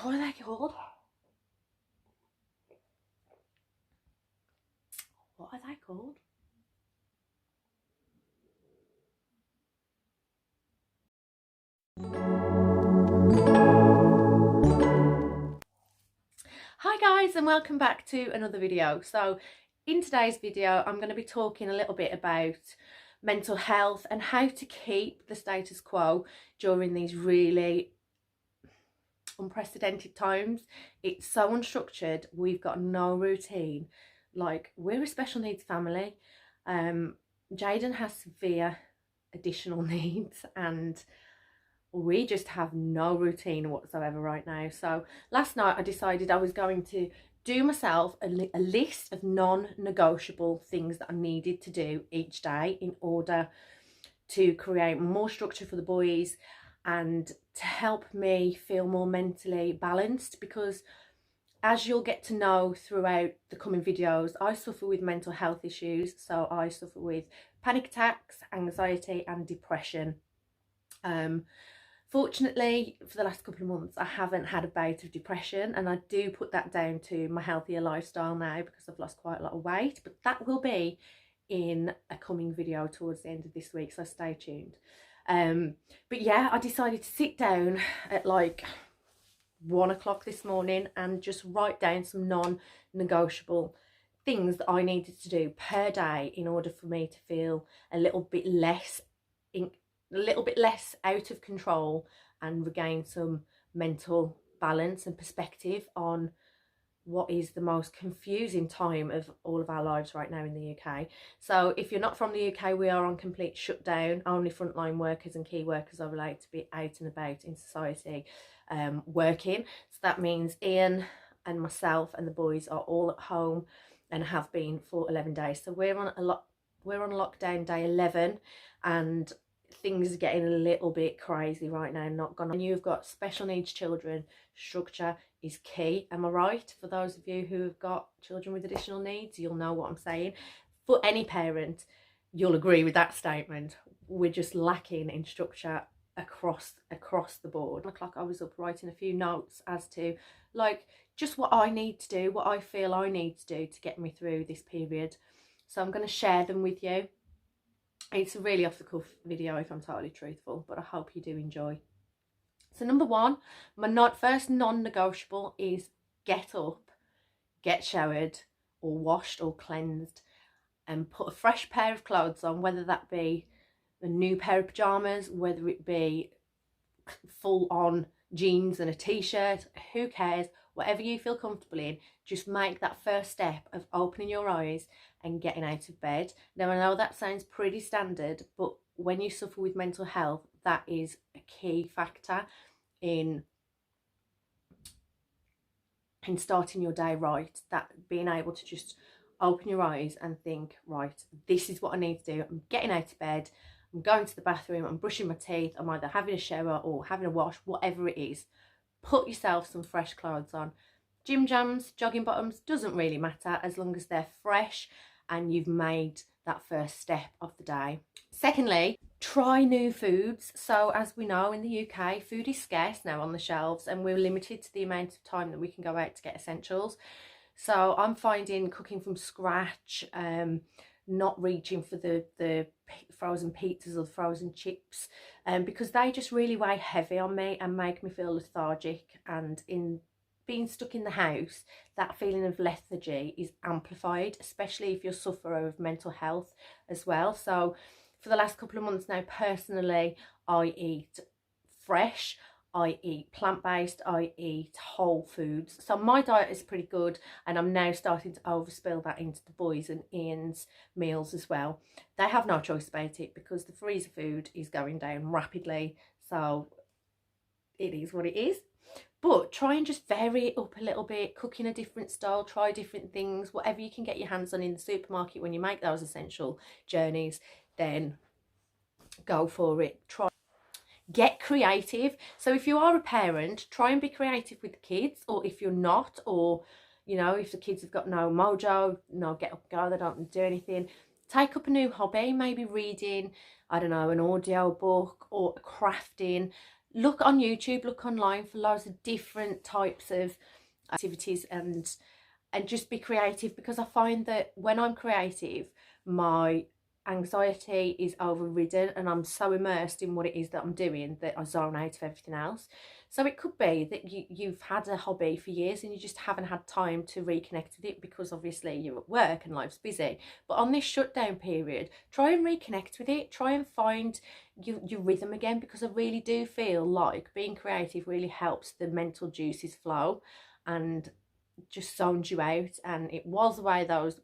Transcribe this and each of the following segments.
What are they called? What are they called? Hi guys, and welcome back to another video. So in today's video I'm going to be talking a little bit about mental health and how to keep the status quo during these really unprecedented times. It's so unstructured, we've got no routine. Like, we're a special needs family. Jaden has severe additional needs and we just have no routine whatsoever right now. So last night I decided I was going to do myself a list of non-negotiable things that I needed to do each day in order to create more structure for the boys and to help me feel more mentally balanced, because as you'll get to know throughout the coming videos, I suffer with mental health issues. So I suffer with panic attacks, anxiety and depression. Fortunately, for the last couple of months, I haven't had a bout of depression, and I do put that down to my healthier lifestyle now because I've lost quite a lot of weight, but that will be in a coming video towards the end of this week, so stay tuned. But yeah, I decided to sit down at like 1 o'clock this morning and just write down some non-negotiable things that I needed to do per day in order for me to feel a little bit less out of control and regain some mental balance and perspective on what is the most confusing time of all of our lives right now in the UK. So if you're not from the UK, we are on complete shutdown. Only frontline workers and key workers are allowed to be out and about in society working. So that means Ian and myself and the boys are all at home and have been for 11 days. So we're on lockdown day 11, and things are getting a little bit crazy right now. Not gonna. And you've got special needs children, structure is key. Am I right? For those of you who have got children with additional needs, you'll know what I'm saying. For any parent, you'll agree with that statement. We're just lacking in structure across the board. 1 o'clock I was up writing a few notes as to like just what I need to do, what I feel I need to do to get me through this period. So I'm going to share them with you. It's a really off the cuff video if I'm totally truthful, but I hope you do enjoy. So number one, my first non-negotiable is get up, get showered or washed or cleansed and put a fresh pair of clothes on, whether that be a new pair of pyjamas, whether it be full on jeans and a t-shirt, who cares, whatever you feel comfortable in. Just make that first step of opening your eyes and getting out of bed. Now I know that sounds pretty standard, but when you suffer with mental health, that is a key factor in starting your day right. That being able to just open your eyes and think, right, this is what I need to do. I'm getting out of bed, I'm going to the bathroom, I'm brushing my teeth, I'm either having a shower or having a wash, whatever it is. Put yourself some fresh clothes on. Gym jams, jogging bottoms, doesn't really matter as long as they're fresh and you've made that first step of the day. Secondly, try new foods. So as we know, in the UK, food is scarce now on the shelves and we're limited to the amount of time that we can go out to get essentials. So I'm finding cooking from scratch, not reaching for the frozen pizzas or the frozen chips, because they just really weigh heavy on me and make me feel lethargic, and in being stuck in the house, that feeling of lethargy is amplified, especially if you're a sufferer of mental health as well. So for the last couple of months now, personally, I eat fresh, I eat plant-based, I eat whole foods. So my diet is pretty good, and I'm now starting to overspill that into the boys and Ian's meals as well. They have no choice about it because the freezer food is going down rapidly, so it is what it is. But try and just vary it up a little bit, cook in a different style, try different things, whatever you can get your hands on in the supermarket when you make those essential journeys, then go for it. Get creative. So if you are a parent, try and be creative with the kids, or if you're not, or you know, if the kids have got no mojo, no get up go, they don't do anything, take up a new hobby, maybe reading, I don't know, an audio book or crafting. look on YouTube, look online for loads of different types of activities, and just be creative, because I find that when I'm creative, my anxiety is overridden and I'm so immersed in what it is that I'm doing that I zone out of everything else. So it could be that you've had a hobby for years and you just haven't had time to reconnect with it because obviously you're at work and life's busy. But on this shutdown period, try and reconnect with it. Try and find your rhythm again, because I really do feel like being creative really helps the mental juices flow and just zones you out. And it was away those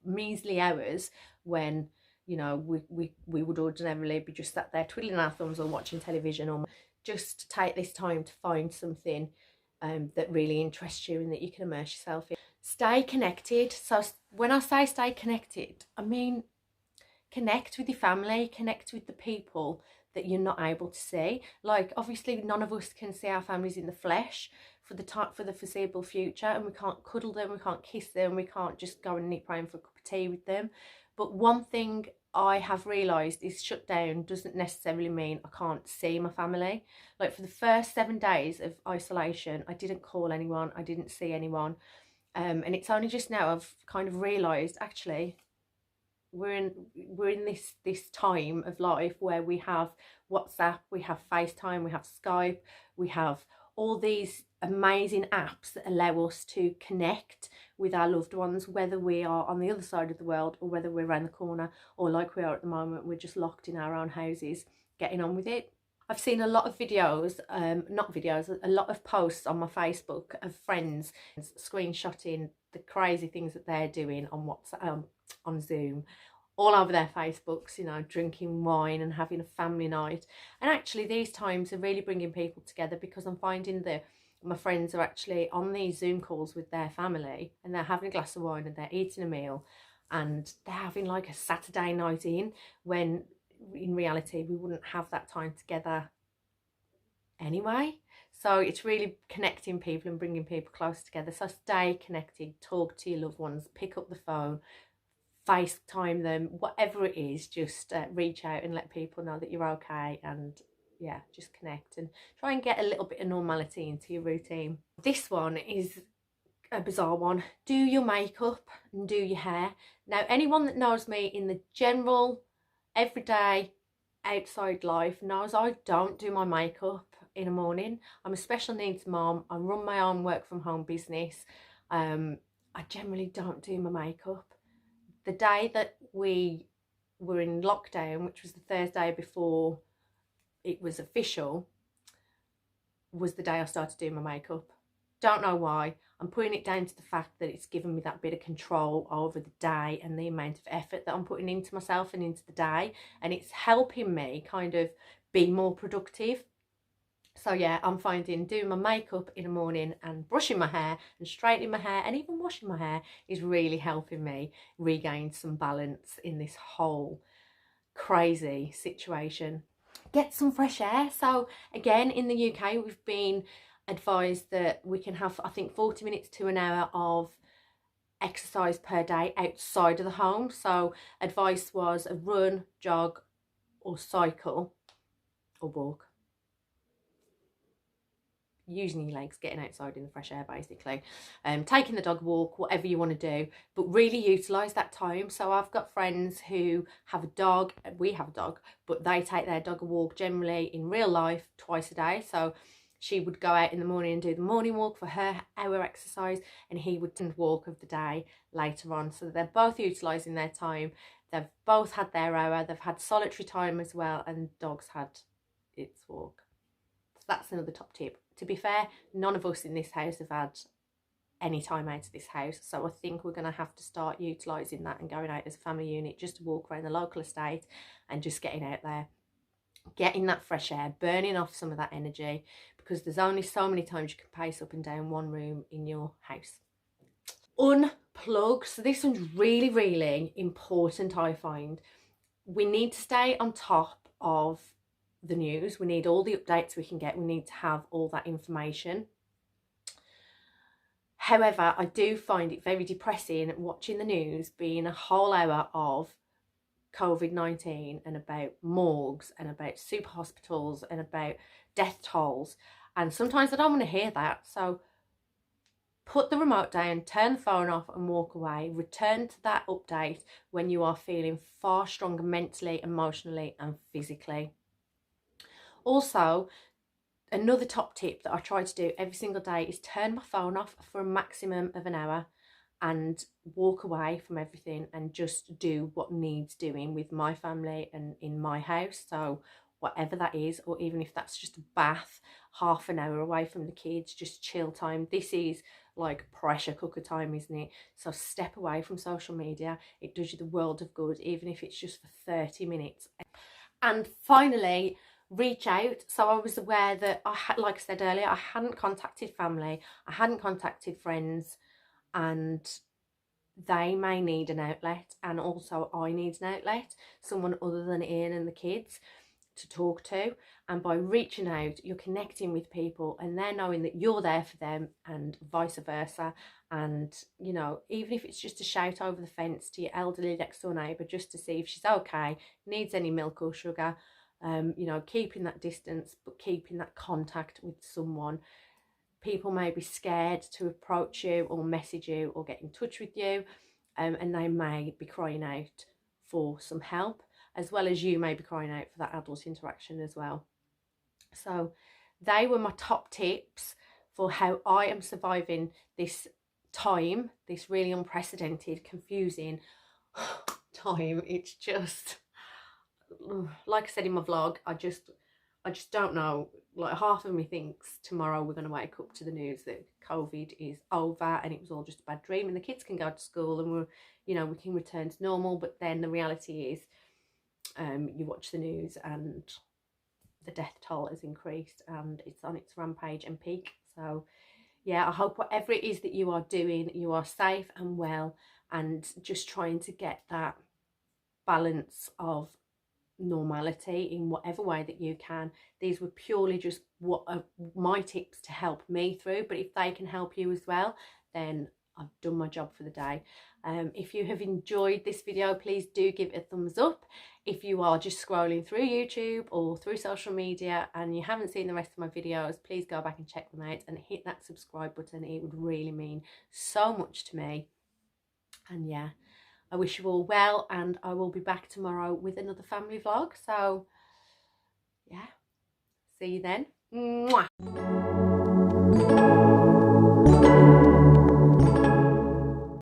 measly hours when, you know, we would ordinarily be just sat there twiddling our thumbs or watching television, or just take this time to find something that really interests you and that you can immerse yourself in. Stay connected. So when I say stay connected, I mean connect with your family, connect with the people that you're not able to see. Like, obviously none of us can see our families in the flesh for the foreseeable future, and we can't cuddle them, we can't kiss them, we can't just go and nip round for a cup of tea with them. But one thing I have realised is shutdown doesn't necessarily mean I can't see my family. Like, for the first 7 days of isolation, I didn't call anyone, I didn't see anyone, and it's only just now I've kind of realised, actually, we're in this time of life where we have WhatsApp, we have FaceTime, we have Skype, we have all these amazing apps that allow us to connect with our loved ones, whether we are on the other side of the world or whether we're around the corner, or like we are at the moment, we're just locked in our own houses getting on with it. I've seen a lot of videos, not videos, a lot of posts on my Facebook of friends screenshotting the crazy things that they're doing on WhatsApp, on Zoom, all over their Facebooks, you know, drinking wine and having a family night. And actually these times are really bringing people together, because I'm finding that my friends are actually on these Zoom calls with their family and they're having a glass of wine and they're eating a meal and they're having like a Saturday night in, when in reality we wouldn't have that time together anyway. So it's really connecting people and bringing people closer together. So stay connected, talk to your loved ones, pick up the phone, FaceTime them, whatever it is, just reach out and let people know that you're okay, and yeah, just connect and try and get a little bit of normality into your routine. This one is a bizarre one. Do your makeup and do your hair. Now, anyone that knows me in the general everyday outside life knows I don't do my makeup in the morning. I'm a special needs mom, I run my own work from home business. I generally don't do my makeup. The day that we were in lockdown, which was the Thursday before it was official, was the day I started doing my makeup. Don't know why. I'm putting it down to the fact that it's given me that bit of control over the day and the amount of effort that I'm putting into myself and into the day, and it's helping me kind of be more productive. So yeah, I'm finding doing my makeup in the morning and brushing my hair and straightening my hair and even washing my hair is really helping me regain some balance in this whole crazy situation. Get some fresh air. So again, in the UK, we've been advised that we can have, I think, 40 minutes to an hour of exercise per day outside of the home. So advice was a run, jog, or cycle, or walk. Using your legs, getting outside in the fresh air, basically, taking the dog walk, whatever you want to do, but really utilize that time. So I've got friends who have a dog, we have a dog, but they take their dog a walk generally in real life twice a day. So she would go out in the morning and do the morning walk for her hour exercise, and he would do the walk of the day later on. So they're both utilizing their time, they've both had their hour, they've had solitary time as well, and dog's had its walk. So that's another top tip. To be fair, none of us in this house have had any time out of this house, so I think we're going to have to start utilising that and going out as a family unit just to walk around the local estate and just getting out there, getting that fresh air, burning off some of that energy, because there's only so many times you can pace up and down one room in your house. Unplug. So this one's really, really important, I find. We need to stay on top of the news. We need all the updates we can get. We need to have all that information. However, I do find it very depressing watching the news being a whole hour of COVID-19 and about morgues and about super hospitals and about death tolls. And sometimes I don't want to hear that. So put the remote down, turn the phone off and walk away. Return to that update when you are feeling far stronger mentally, emotionally and physically. Also, another top tip that I try to do every single day is turn my phone off for a maximum of an hour and walk away from everything and just do what needs doing with my family and in my house. So whatever that is, or even if that's just a bath, half an hour away from the kids, just chill time. This is like pressure cooker time, isn't it? So step away from social media. It does you the world of good, even if it's just for 30 minutes. And finally, reach out. So I was aware that I had, like I said earlier, I hadn't contacted family, I hadn't contacted friends, and they may need an outlet, and also I need an outlet, someone other than Ian and the kids to talk to. And by reaching out, you're connecting with people and they're knowing that you're there for them and vice versa. And you know, even if it's just a shout over the fence to your elderly next door neighbour just to see if she's okay, needs any milk or sugar, you know, keeping that distance but keeping that contact with someone. People may be scared to approach you or message you or get in touch with you, and they may be crying out for some help, as well as you may be crying out for that adult interaction as well. So they were my top tips for how I am surviving this time, this really unprecedented, confusing time. It's just, like I said in my vlog, I just don't know. Like, half of me thinks tomorrow we're going to wake up to the news that COVID is over and it was all just a bad dream and the kids can go to school and we're, you know, we can return to normal. But then the reality is, you watch the news and the death toll has increased and it's on its rampage and peak. So yeah, I hope whatever it is that you are doing, you are safe and well, and just trying to get that balance of normality in whatever way that you can. These were purely just what my tips to help me through, but if they can help you as well, then I've done my job for the day. If you have enjoyed this video, please do give it a thumbs up. If you are just scrolling through YouTube or through social media and you haven't seen the rest of my videos, please go back and check them out and hit that subscribe button. It would really mean so much to me. And yeah, I wish you all well, and I will be back tomorrow with another family vlog. So yeah, see you then. Mwah.